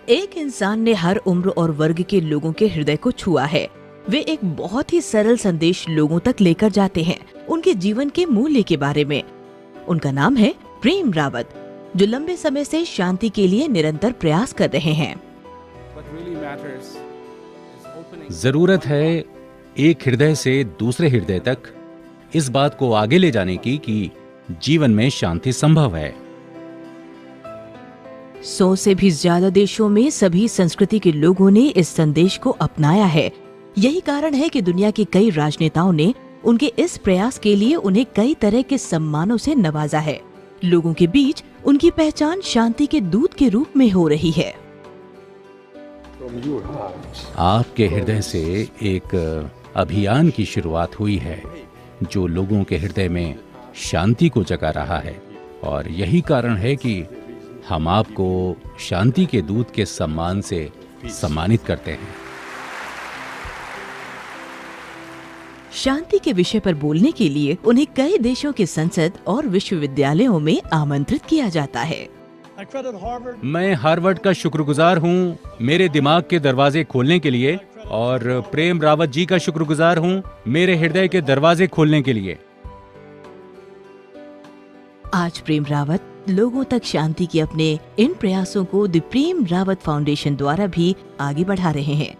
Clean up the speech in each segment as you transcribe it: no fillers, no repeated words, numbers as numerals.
एक इंसान ने हर उम्र और वर्ग के लोगों के हृदय को छुआ है। वे एक बहुत ही सरल संदेश लोगों तक लेकर जाते हैं, उनके जीवन के मूल्य के बारे में। उनका नाम है प्रेम रावत, जो लंबे समय से शांति के लिए निरंतर प्रयास कर रहे हैं। जरूरत है एक हृदय से दूसरे हृदय तक इस बात को आगे ले जाने की कि जीवन में शांति संभव है। 100 से भी ज्यादा देशों में सभी संस्कृति के लोगों ने इस संदेश को अपनाया है। यही कारण है कि दुनिया के कई राजनेताओं ने उनके इस प्रयास के लिए उन्हें कई तरह के सम्मानों से नवाजा है। लोगों के बीच उनकी पहचान शांति के दूत के रूप में हो रही है। आपके हृदय से एक अभियान की शुरुआत हुई है जो लोगों के हृदय में शांति को जगा रहा है, और यही कारण है कि हम आपको शांति के दूत के सम्मान से सम्मानित करते हैं। शांति के विषय पर बोलने के लिए उन्हें कई देशों के संसद और विश्वविद्यालयों में आमंत्रित किया जाता है। मैं हार्वर्ड का शुक्रगुजार हूँ मेरे दिमाग के दरवाजे खोलने के लिए, और प्रेम रावत जी का शुक्रगुजार हूँ मेरे हृदय के दरवाजे खोलने के लिए। आज प्रेम रावत लोगों तक शांति के अपने इन प्रयासों को द प्रेम रावत फाउंडेशन द्वारा भी आगे बढ़ा रहे हैं।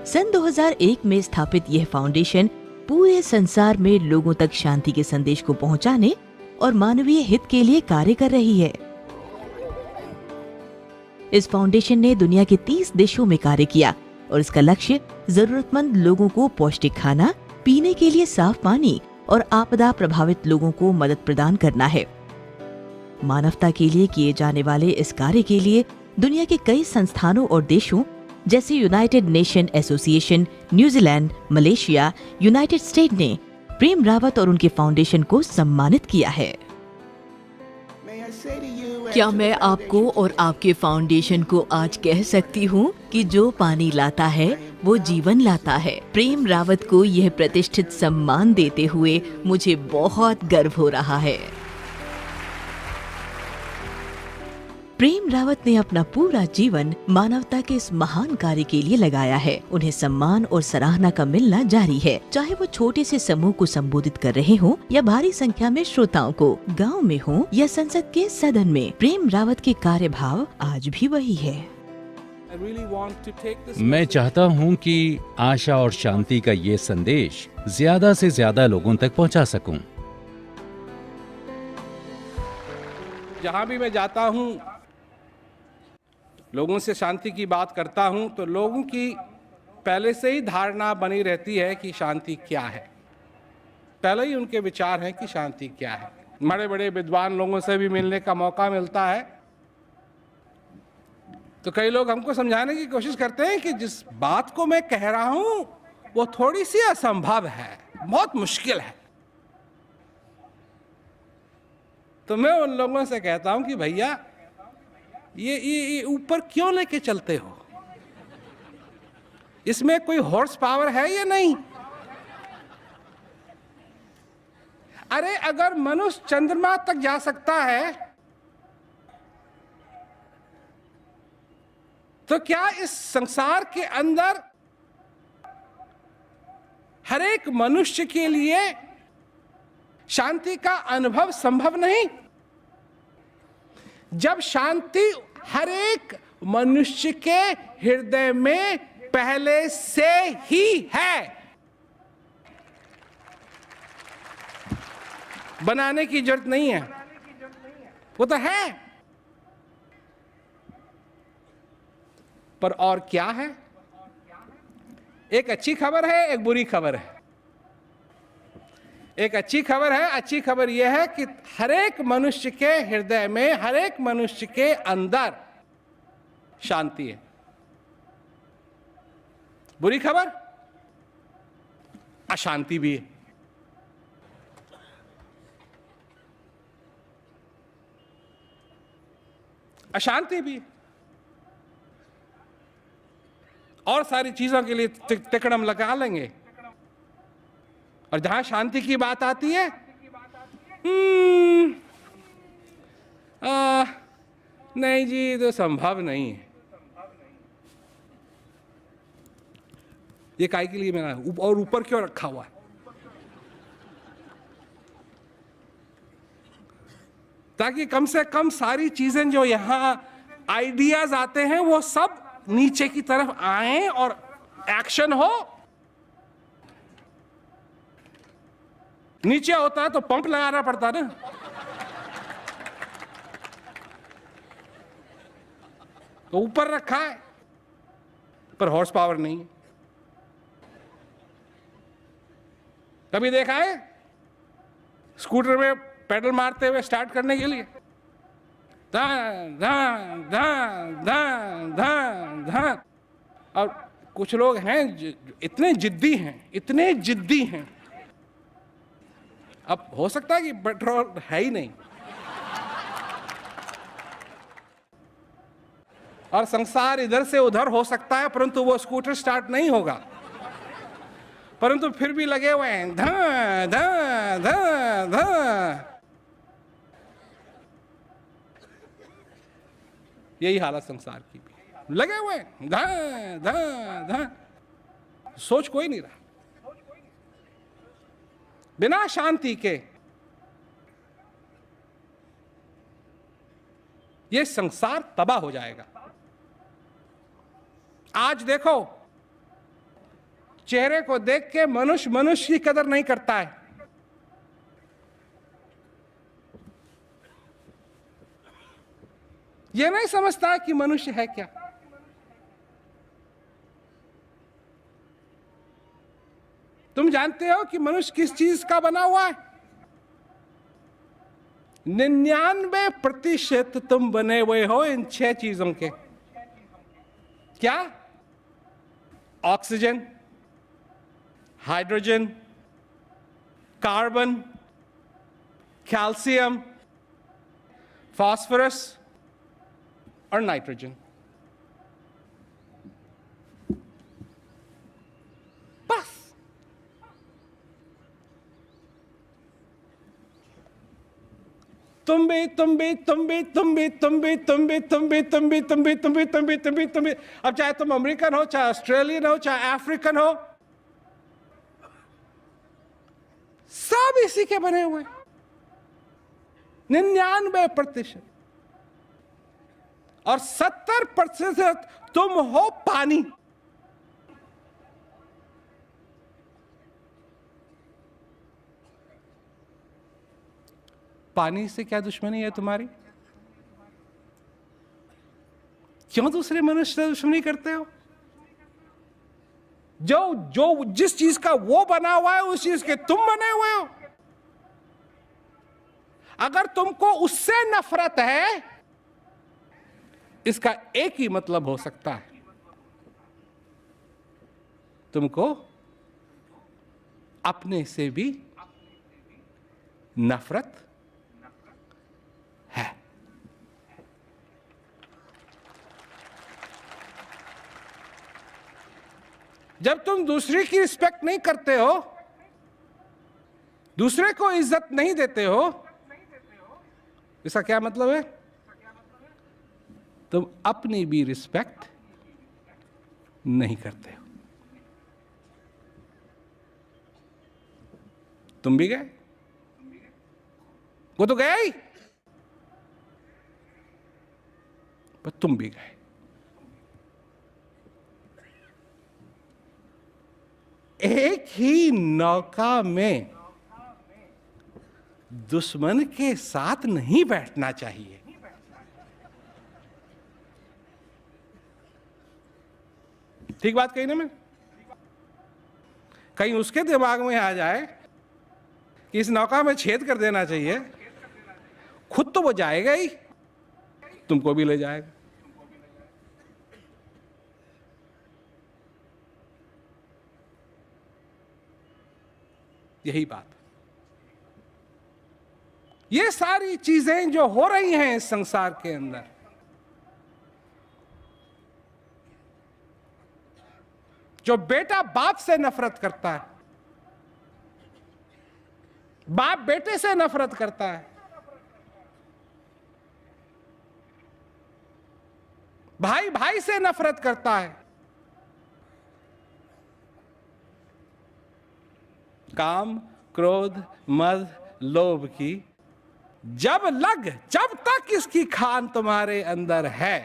सन 2001 में स्थापित यह फाउंडेशन पूरे संसार में लोगों तक शांति के संदेश को पहुंचाने और मानवीय हित के लिए कार्य कर रही है। इस फाउंडेशन ने दुनिया के 30 देशों में कार्य किया और इसका लक्ष्य जरूरतमंद लोगों को पौष्टिक खाना, पीने के लिए साफ पानी और आपदा प्रभावित लोगों को मदद प्रदान करना है। मानवता के लिए किए जाने वाले इस कार्य के लिए दुनिया के कई संस्थानों और देशों जैसे United nation association, New Zealand, Malaysia, United state ने प्रेम रावत और उनके फाउंडेशन को सम्मानित किया है। क्या मैं आपको और आपके फाउंडेशन को आज कह सकती हूँ कि जो पानी लाता है वो जीवन लाता है। प्रेम रावत को यह प्रतिष्ठित सम्मान देते हुए मुझे बहुत गर्व हो रहा है। प्रेम रावत ने अपना पूरा जीवन मानवता के इस महान कार्य के लिए लगाया है। उन्हें सम्मान और सराहना का मिलना जारी है, चाहे वो छोटे से समूह को संबोधित कर रहे हों या भारी संख्या में श्रोताओं को, गांव में हो या संसद के सदन में। प्रेम रावत के कार्यभाव आज भी वही है। मैं चाहता हूं कि आशा और शांति का ये संदेश ज्यादा से ज्यादा लोगों तक पहुंचा सकूं। जहां भी मैं जाता हूं, लोगों से शांति की बात करता हूं, तो लोगों की पहले से ही धारणा बनी रहती है कि शांति क्या है। पहले ही उनके विचार हैं कि शांति क्या है। बड़े बड़े विद्वान लोगों से भी मिलने का मौका मिलता है, तो कई लोग हमको समझाने की कोशिश करते हैं कि जिस बात को मैं कह रहा हूं वो थोड़ी सी असंभव है, बहुत मुश्किल है। तो मैं उन लोगों से कहता हूं कि भैया ये ऊपर क्यों लेके चलते हो? इसमें कोई हॉर्स पावर है या नहीं? अरे अगर मनुष्य चंद्रमा तक जा सकता है तो क्या इस संसार के अंदर हर एक मनुष्य के लिए शांति का अनुभव संभव नहीं? जब शांति हर एक मनुष्य के हृदय में पहले से ही है, बनाने की जरूरत नहीं है, वो तो है। पर और क्या है? एक अच्छी खबर है, एक बुरी खबर है। एक अच्छी खबर है, अच्छी खबर यह है कि हर एक मनुष्य के हृदय में, हर एक मनुष्य के अंदर शांति है। बुरी खबर, अशांति भी है। अशांति भी, और सारी चीजों के लिए तिकड़म लगा लेंगे, और जहां शांति की बात आती है, नहीं जी, तो संभव नहीं है। ये काय के लिए मेरा और ऊपर क्यों रखा हुआ है? ताकि कम से कम सारी चीजें जो यहां आइडियाज आते हैं वो सब नीचे की तरफ आए और एक्शन हो। नीचे होता है तो पंप लगाना पड़ता ना, तो ऊपर रखा है पर हॉर्स पावर नहीं है। कभी देखा है स्कूटर में पेडल मारते हुए स्टार्ट करने के लिए? धां धां धां धां धां धां। और कुछ लोग हैं इतने जिद्दी हैं। अब हो सकता है कि पेट्रोल है ही नहीं और संसार इधर से उधर हो सकता है, परंतु वो स्कूटर स्टार्ट नहीं होगा। परंतु फिर भी लगे हुए हैं धां धां धां धां। यही हालत संसार की भी, लगे हुए हैं धां धां धां। सोच कोई नहीं रहा। बिना शांति के ये संसार तबाह हो जाएगा। आज देखो, चेहरे को देख के मनुष्य की कदर नहीं करता है। ये नहीं समझता कि मनुष्य है क्या। तुम जानते हो कि मनुष्य किस चीज का बना हुआ है? 99% तुम बने हुए हो इन 6 चीजों के। क्या? Oxygen, hydrogen, carbon, calcium, phosphorus और नाइट्रोजन। बस। तुम भी। अब चाहे तुम अमेरिकन हो, चाहे ऑस्ट्रेलियन हो, चाहे अफ्रीकन हो, सब इसी के बने हुए। 99% और 70% तुम हो पानी। पानी से क्या दुश्मनी है तुम्हारी? क्यों दूसरे मनुष्य से दुश्मनी करते हो? जो जिस चीज का वो बना हुआ है उस चीज के तुम बने हुए हो। अगर तुमको उससे नफरत है, इसका एक ही मतलब हो सकता है, तुमको अपने से भी नफरत है। जब तुम दूसरे की रिस्पेक्ट नहीं करते हो, दूसरे को इज्जत नहीं देते हो, इसका क्या मतलब है? तुम अपनी भी रिस्पेक्ट नहीं करते हो। तुम भी गए, वो तो गया ही, पर तुम भी गए। एक ही नौका में दुश्मन के साथ नहीं बैठना चाहिए। ठीक बात कही ना मैं? कहीं उसके दिमाग में आ जाए कि इस नौका में छेद कर देना चाहिए, खुद तो वो जाएगा ही, तुमको भी ले जाएगा। यही बात। ये सारी चीजें जो हो रही हैं इस संसार के अंदर, जो बेटा बाप से नफरत करता है, बाप बेटे से नफरत करता है, भाई भाई से नफरत करता है, काम, क्रोध, मद, लोभ की, जब तक इसकी खान तुम्हारे अंदर है,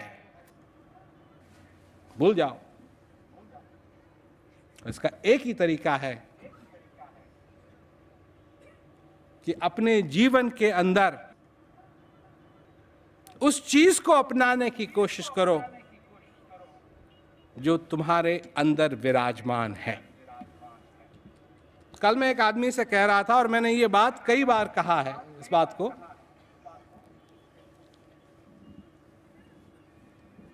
भूल जाओ। इसका एक ही तरीका है कि अपने जीवन के अंदर उस चीज को अपनाने की कोशिश करो जो तुम्हारे अंदर विराजमान है। कल मैं एक आदमी से कह रहा था, और मैंने ये बात कई बार कहा है, इस बात को,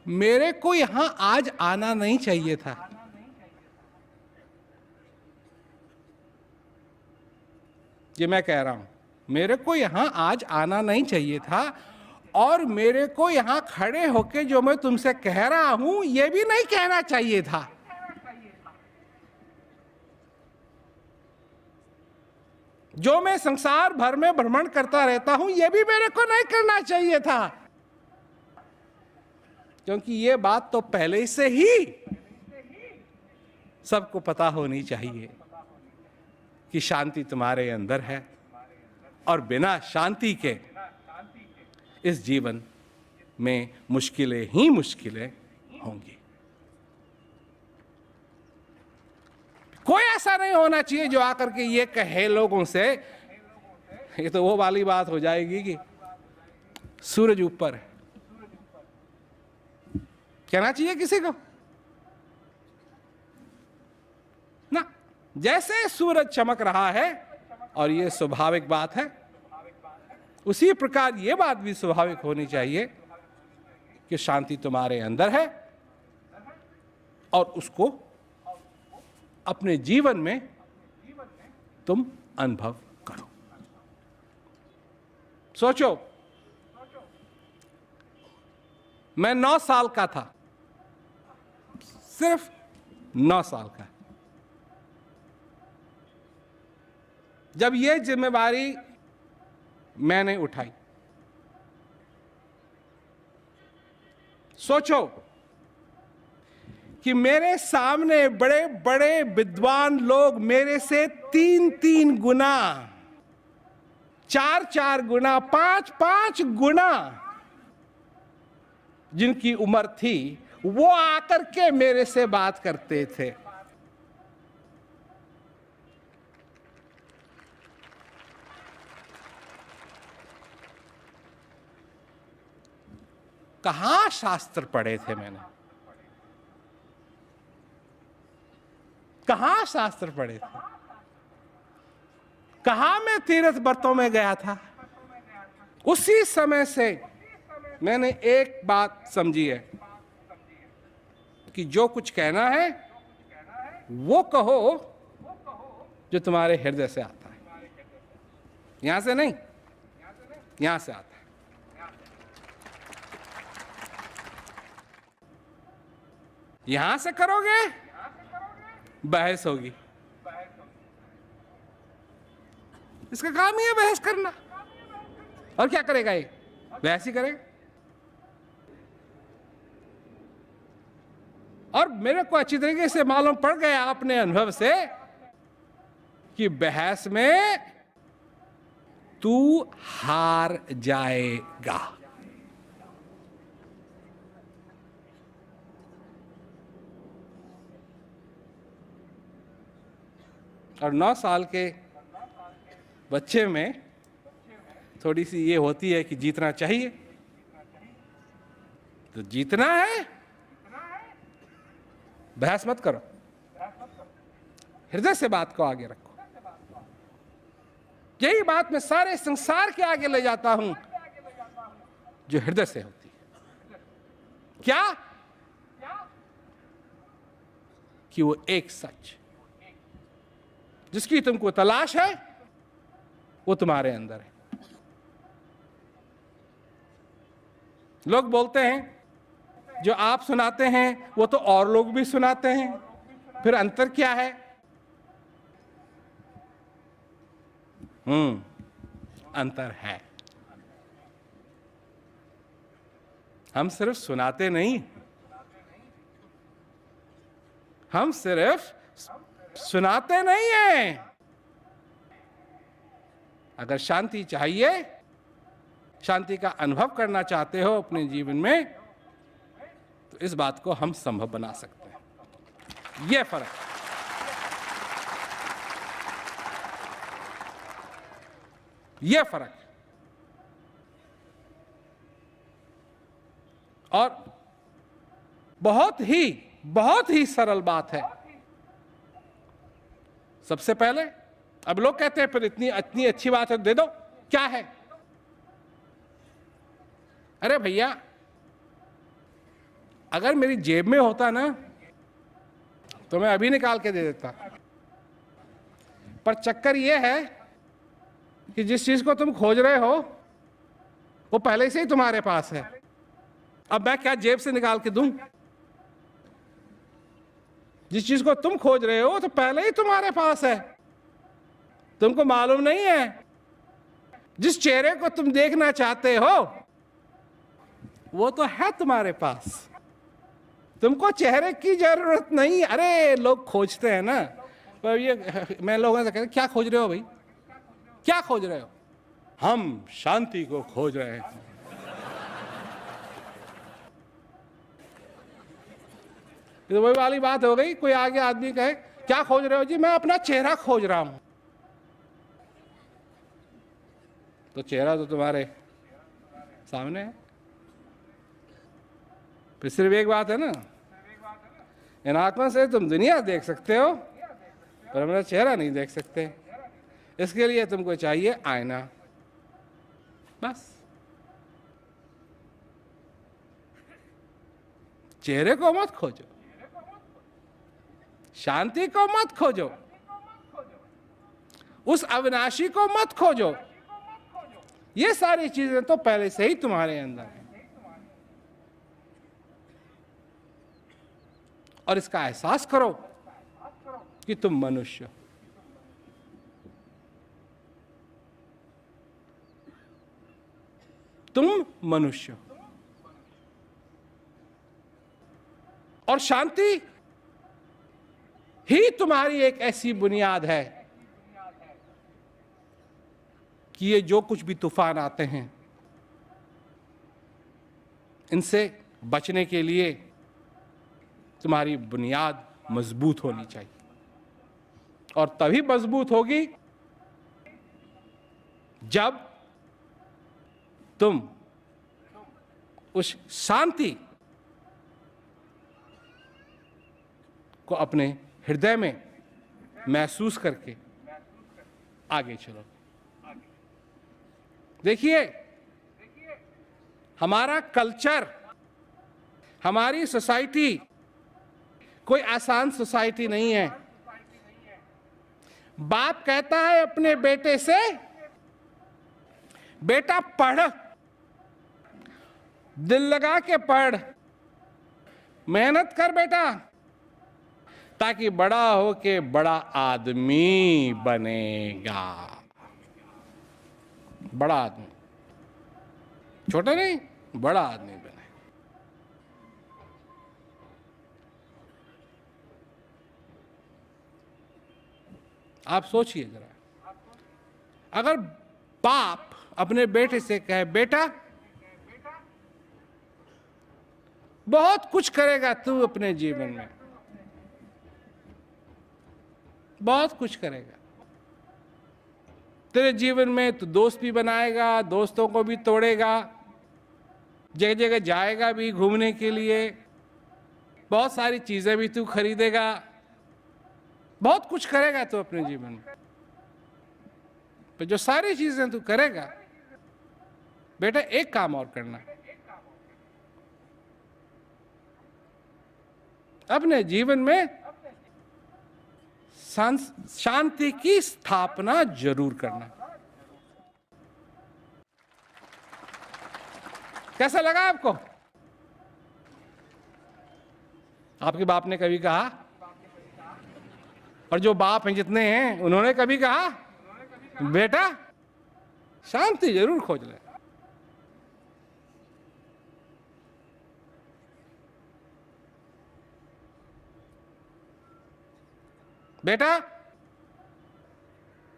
मेरे को यहां आज आना नहीं चाहिए था। ये मैं कह रहा हूं, मेरे को यहां आज आना नहीं चाहिए था, और मेरे को यहां खड़े होके जो मैं तुमसे कह रहा हूं ये भी नहीं कहना चाहिए था। जो मैं संसार भर में भ्रमण करता रहता हूं ये भी मेरे को नहीं करना चाहिए था, क्योंकि ये बात तो पहले से ही सबको पता होनी चाहिए कि शांति तुम्हारे अंदर है, और बिना शांति के इस जीवन में मुश्किलें ही मुश्किलें होंगी। कोई ऐसा नहीं होना चाहिए जो आकर के ये कहे लोगों से, ये तो वो वाली बात हो जाएगी कि सूरज ऊपर है। कहना चाहिए किसी को ना, जैसे सूरज चमक रहा है और ये स्वाभाविक बात है, उसी प्रकार ये बात भी स्वाभाविक होनी चाहिए कि शांति तुम्हारे अंदर है, और उसको अपने जीवन में तुम अनुभव करो। सोचो, मैं 9 साल का था, सिर्फ 9 साल का, जब ये जिम्मेवारी मैंने उठाई। सोचो कि मेरे सामने बड़े बड़े विद्वान लोग मेरे से 3-3 गुना, 4-4 गुना, 5-5 गुना जिनकी उम्र थी, वो आकर के मेरे से बात करते थे। कहां शास्त्र पढ़े थे मैंने, कहां शास्त्र पढ़े थे, कहां मैं तीर्थ व्रतों में गया था। उसी समय से मैंने एक बात समझी है कि जो कुछ कहना है वो कहो जो तुम्हारे हृदय से आता है, यहां से नहीं, यहां से आता है। यहां से करोगे बहस होगी, इसका काम ही है बहस करना, और क्या करेगा ये, बहस ही करेगा। और मेरे को अच्छी तरीके से मालूम पड़ गया अपने अनुभव से कि बहस में तू हार जाएगा। और 9 साल के बच्चे में थोड़ी सी ये होती है कि जीतना चाहिए, तो जीतना है, बहस मत करो, हृदय से बात को आगे रखो। यही बात मैं सारे संसार के आगे ले जाता हूं जो हृदय से होती है। क्या? कि वो एक सच जिसकी तुमको तलाश है वो तुम्हारे अंदर है। लोग बोलते हैं जो आप सुनाते हैं वो तो और लोग भी सुनाते हैं, फिर अंतर क्या है? अंतर है। हम सिर्फ सुनाते नहीं, हम सिर्फ सुनाते नहीं हैं, अगर शांति चाहिए, शांति का अनुभव करना चाहते हो अपने जीवन में, तो इस बात को हम संभव बना सकते हैं। यह फर्क है। यह फर्क है। और बहुत ही सरल बात है। सबसे पहले, अब लोग कहते हैं फिर इतनी अच्छी बात है दे दो, क्या है? अरे भैया, अगर मेरी जेब में होता ना तो मैं अभी निकाल के दे देता। पर चक्कर यह है कि जिस चीज को तुम खोज रहे हो वो पहले से ही तुम्हारे पास है। अब मैं क्या जेब से निकाल के दूं? जिस चीज को तुम खोज रहे हो तो पहले ही तुम्हारे पास है, तुमको मालूम नहीं है। जिस चेहरे को तुम देखना चाहते हो वो तो है तुम्हारे पास, तुमको चेहरे की जरूरत नहीं। अरे लोग खोजते हैं ना, तो ये मैं लोगों से कहता क्या खोज रहे हो भाई, क्या खोज रहे हो? हम शांति को खोज रहे हैं। तो वही वाली बात हो गई। कोई आगे आदमी कहे क्या खोज रहे हो? जी मैं अपना चेहरा खोज रहा हूं। तो चेहरा तो तुम्हारे सामने है। फिर सिर्फ एक बात है ना, इन आंखों से तुम दुनिया देख सकते हो पर अपना चेहरा नहीं देख सकते। इसके लिए तुमको चाहिए आईना, बस। चेहरे को मत खोजो, शांति को मत खोजो, उस अविनाशी को मत खोजो। ये सारी चीजें तो पहले से ही तुम्हारे अंदर है और इसका एहसास करो कि तुम मनुष्य हो। तुम मनुष्य हो और शांति ही तुम्हारी एक ऐसी बुनियाद है कि ये जो कुछ भी तूफान आते हैं इनसे बचने के लिए तुम्हारी बुनियाद मजबूत होनी चाहिए। और तभी मजबूत होगी जब तुम उस शांति को अपने हृदय में महसूस करके आगे चलो। देखिए, हमारा कल्चर, हमारी सोसाइटी कोई आसान सोसाइटी नहीं है। बाप कहता है अपने बेटे से, बेटा पढ़, दिल लगा के पढ़, मेहनत कर बेटा, ताकि बड़ा हो के बड़ा आदमी बनेगा। बड़ा आदमी, छोटा नहीं, बड़ा आदमी बने। आप सोचिए जरा, अगर बाप अपने बेटे से कहे बेटा बहुत कुछ करेगा तू अपने जीवन में, बहुत कुछ करेगा तेरे जीवन में, तू दोस्त भी बनाएगा, दोस्तों को भी तोड़ेगा, जगह जगह जाएगा भी घूमने के लिए, बहुत सारी चीजें भी तू खरीदेगा, बहुत कुछ करेगा तू अपने जीवन में। तो जो सारी चीजें तू करेगा बेटा, एक काम और करना, अपने जीवन में शांति की स्थापना जरूर करना। कैसा लगा आपको? आपके बाप ने कभी कहा, और जो बाप हैं जितने हैं उन्होंने कभी कहा बेटा शांति जरूर खोज ले। बेटा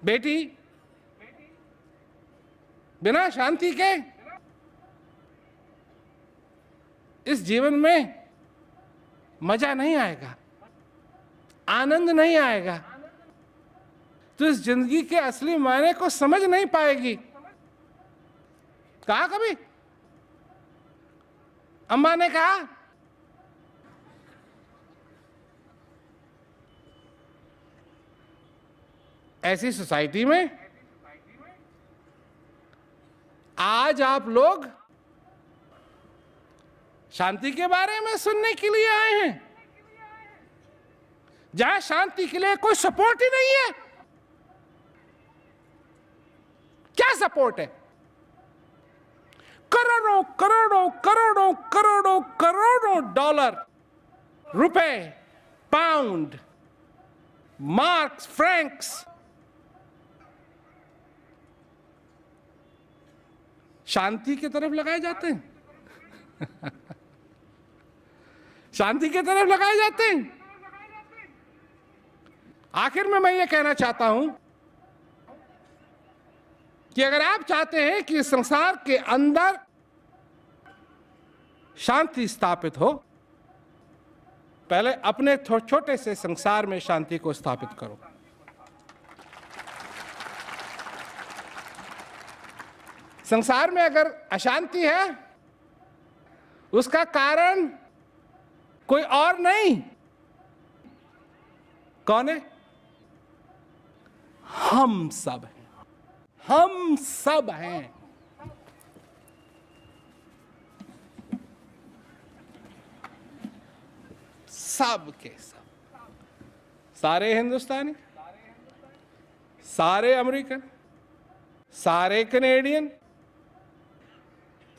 बेटी बिना शांति के इस जीवन में मजा नहीं आएगा, आनंद नहीं आएगा, तो इस जिंदगी के असली मायने को समझ नहीं पाएगी। कहा कभी अम्मा ने कहा, ऐसी सोसाइटी में आज आप लोग शांति के बारे में सुनने के लिए आए हैं, जहां शांति के लिए कोई सपोर्ट ही नहीं है। क्या सपोर्ट है? करोड़ों करोड़ों करोड़ों करोड़ों करोड़ों डॉलर, रुपए, पाउंड, मार्क्स, फ्रैंक्स शांति की तरफ लगाए जाते हैं। शांति की तरफ लगाए जाते हैं। आखिर में मैं ये कहना चाहता हूं कि अगर आप चाहते हैं कि संसार के अंदर शांति स्थापित हो, पहले अपने छोटे से संसार में शांति को स्थापित करो। संसार में अगर अशांति है, उसका कारण कोई और नहीं, कौन है? हम सब हैं। हम सब हैं। सब के सब, सारे हिंदुस्तानी, सारे अमेरिकन, सारे कनेडियन,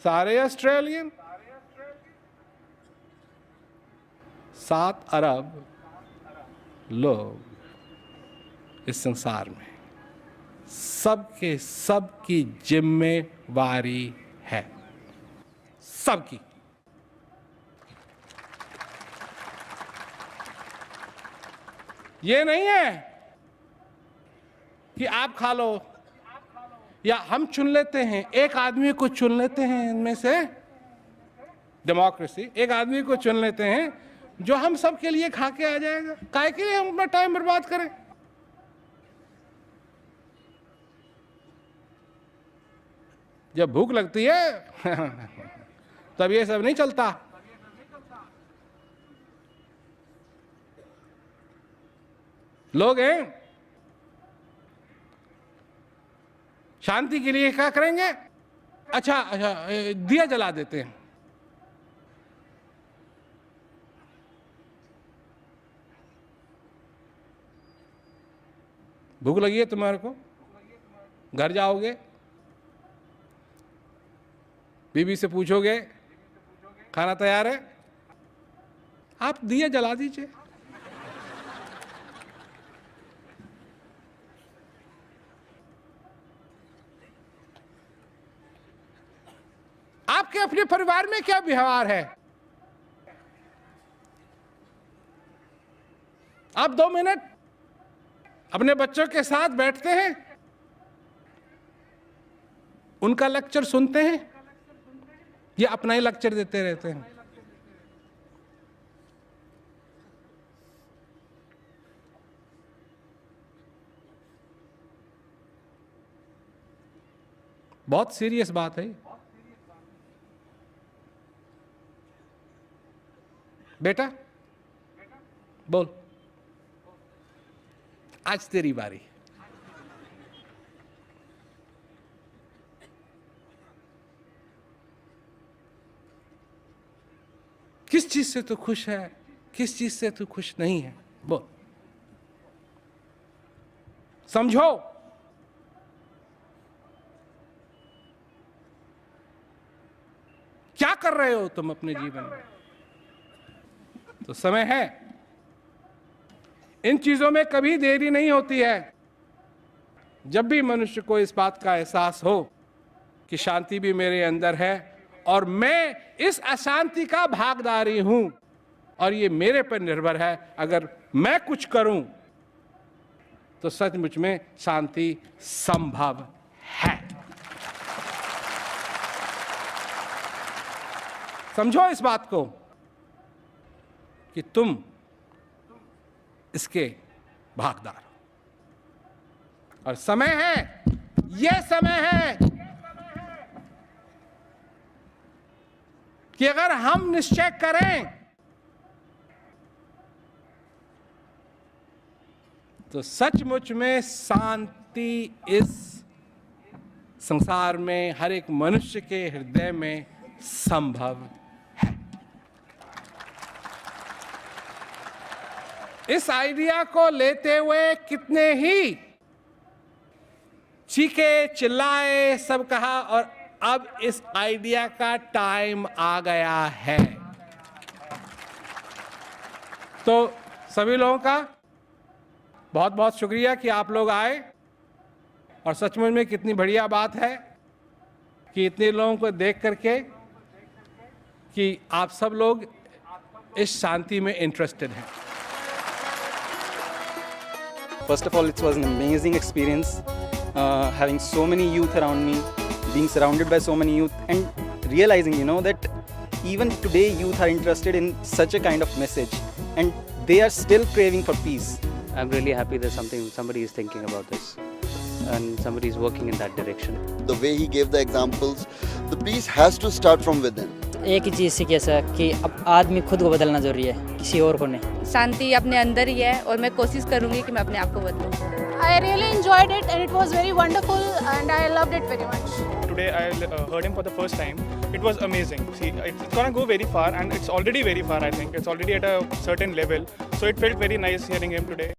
सारे ऑस्ट्रेलियन, 7 अरब लोग इस संसार में, सबके सबकी जिम्मेवारी है, सबकी। ये नहीं है कि आप खा लो या हम चुन लेते हैं, एक आदमी को चुन लेते हैं इनमें से, डेमोक्रेसी, एक आदमी को चुन लेते हैं जो हम सब के लिए खा के आ जाएगा। काहे के लिए हम अपना टाइम बर्बाद करें? जब भूख लगती है तब ये सब नहीं चलता। लोग हैं शांति के लिए क्या करेंगे? अच्छा दिया जला देते हैं। भूख लगी है तुम्हारे को, घर जाओगे, बीबी से पूछोगे खाना तैयार है, आप दिया जला दीजिए। आपके अपने परिवार में क्या व्यवहार है? आप 2 मिनट अपने बच्चों के साथ बैठते हैं, उनका लेक्चर सुनते हैं, ये अपना ही लेक्चर देते रहते हैं। बहुत सीरियस बात है। बेटा बोल, आज तेरी बारी। किस चीज से तू खुश है, किस चीज से तू खुश नहीं है, बोल। समझो, क्या कर रहे हो तुम अपने जीवन में? तो समय है, इन चीजों में कभी देरी नहीं होती है। जब भी मनुष्य को इस बात का एहसास हो कि शांति भी मेरे अंदर है और मैं इस अशांति का भागीदारी हूं और ये मेरे पर निर्भर है, अगर मैं कुछ करूं तो सचमुच में शांति संभव है। समझो इस बात को कि तुम इसके भागीदार हो। और समय है, यह समय है कि अगर हम निश्चय करें तो सचमुच में शांति इस संसार में हर एक मनुष्य के हृदय में संभव है। इस आइडिया को लेते हुए कितने ही चीखे चिल्लाए, सब कहा, और अब इस आइडिया का टाइम आ गया है। तो सभी लोगों का बहुत बहुत शुक्रिया कि आप लोग आए, और सचमुच में कितनी बढ़िया बात है कि इतने लोगों को देख करके कि आप सब लोग इस शांति में इंटरेस्टेड हैं। First of all, it was an amazing experience, having so many youth around me, being surrounded by so many youth, and realizing, that even today youth are interested in such a kind of message, and they are still craving for peace. I'm really happy that somebody is thinking about this and somebody is working in that direction. The way he gave the examples, the peace has to start from within. एक ही चीज़ सीखी ऐसा कि अब आदमी खुद को बदलना जरूरी है, किसी और को नहीं। शांति अपने अंदर ही है और मैं कोशिश करूंगी कि मैं अपने आप को बदलूं। I really enjoyed it and it was very wonderful and I loved it very much. Today I heard him for the first time. It was amazing. See, it's gonna go very far and it's already very far, I think. It's already at a certain level. So it felt very nice hearing him today.